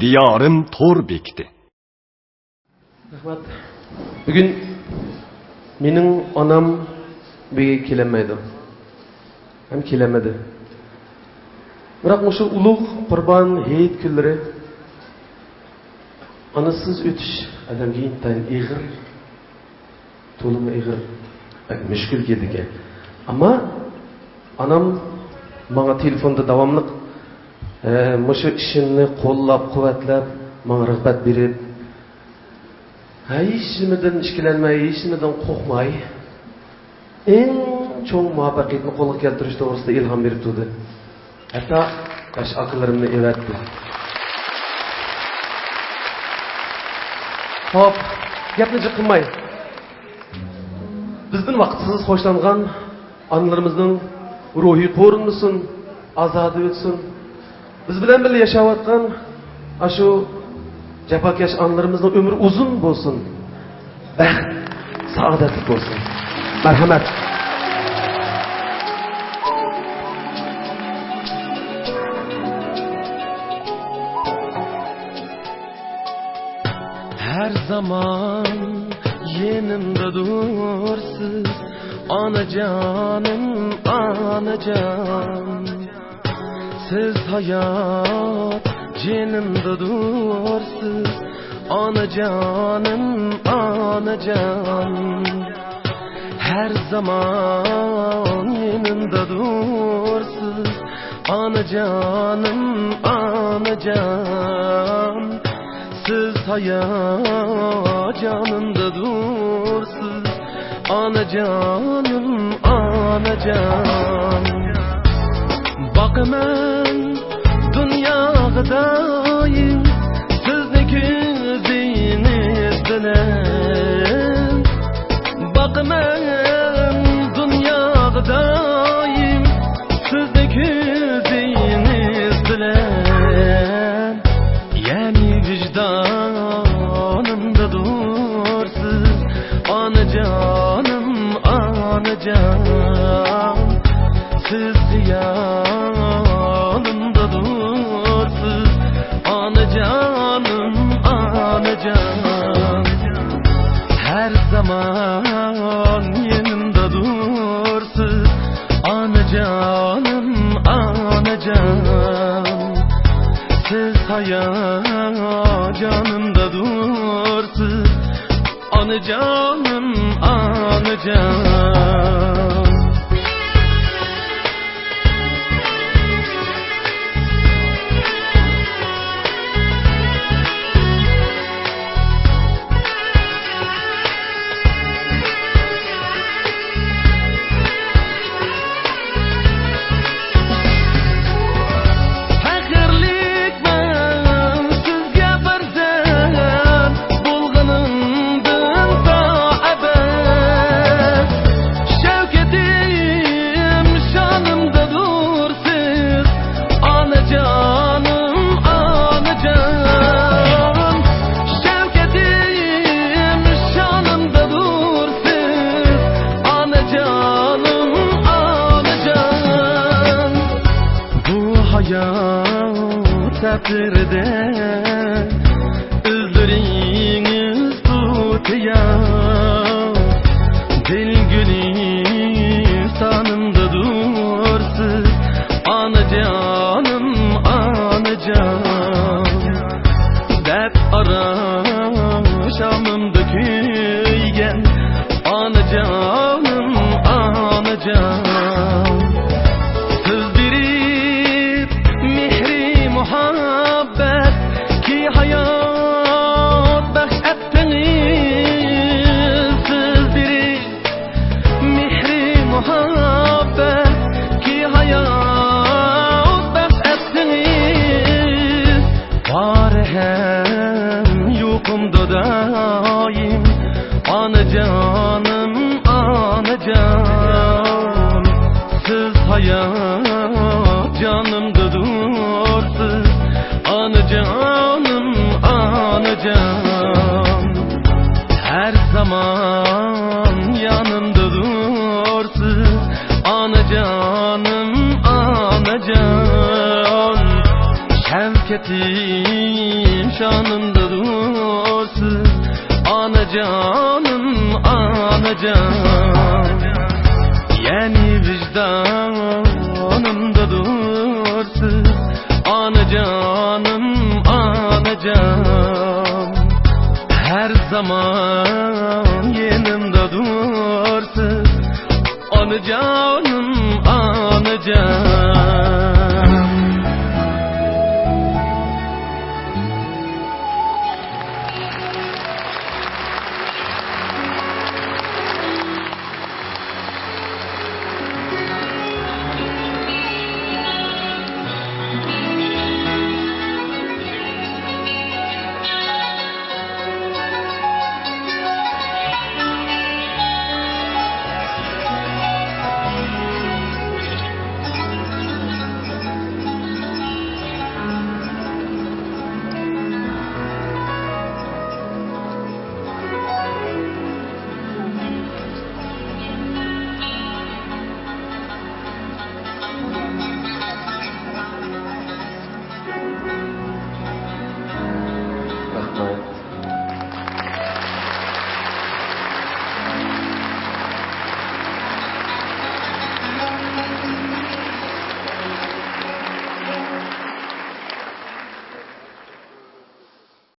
Diyarım tor bekti. Rahmat. Bugün mening onam bege kelemedi. Hem kelemedi. Biroq şu ulug' Qurban Hayit kunlari anasız ötish adamga intayin ig'ir, to'limi ig'ir, mushkul keldi. Ama anam bana telefonda davamlı şu işini qo'llab, quvvatlab, bana rag'bat berib, hech nimadan ishkilanmay, hech nimadan qo'rqmay, eng cho'ng muvaffaqiyatni qo'lga keltirish to'g'risida ilhom berib turdi. Hatta yosh aqllarimni evatdi. Hop, gapni jiqilmay. Bizning vaqtsiz xo'shlangan onalarimizning ruhiy qo'rinmasin, azodi o'tsin. Biz bilan birga yashayotgan shu jafokash onalarimizning umri uzun bo'lsin. Baxt, saodatli bo'lsin. Marhamat. Her zaman yanımda dursiz, anacanım, anacan. Siz hayat canımda dursiz, anacanım, anacan. Her zaman yanımda dursiz, anacanım, anacan. Siz hayat canımda dursiz, anacanım, anacan. Bakımın dünyada daim sizni ko'zingiz bilan. Bakımın dünyada daim sizni ko'zingiz bilan. Yani vicdanımda dursiz, anacanım, anacan. Siz yanımda dursiz, anacanım, anacan. Her zaman yanımda dursiz, anacanım, anacan. Siz hayat canımda dursiz, anacanım, anacan. Seferde özleriniz tutuyor, dil gülistanımda dursiz, anacanım, anacan. Dert araşamımda köygen, anacanım, anacan. Muhabbet ki hayat bahş ettiniz. Siz biri mihri muhabbet ki hayat bahş ettiniz. Var hem yokumda daim, anacanım, anacan. Siz hayat canımda dursiz, anacanım, anacan. Her zaman yanımda dursiz, anacanım, anacan. Şevketi şanımda dursiz. Anacanım, anacan, yani vicdanımda dursiz. Anacanım, anacan, her zaman yanımda dursiz. Anacanım, anacan.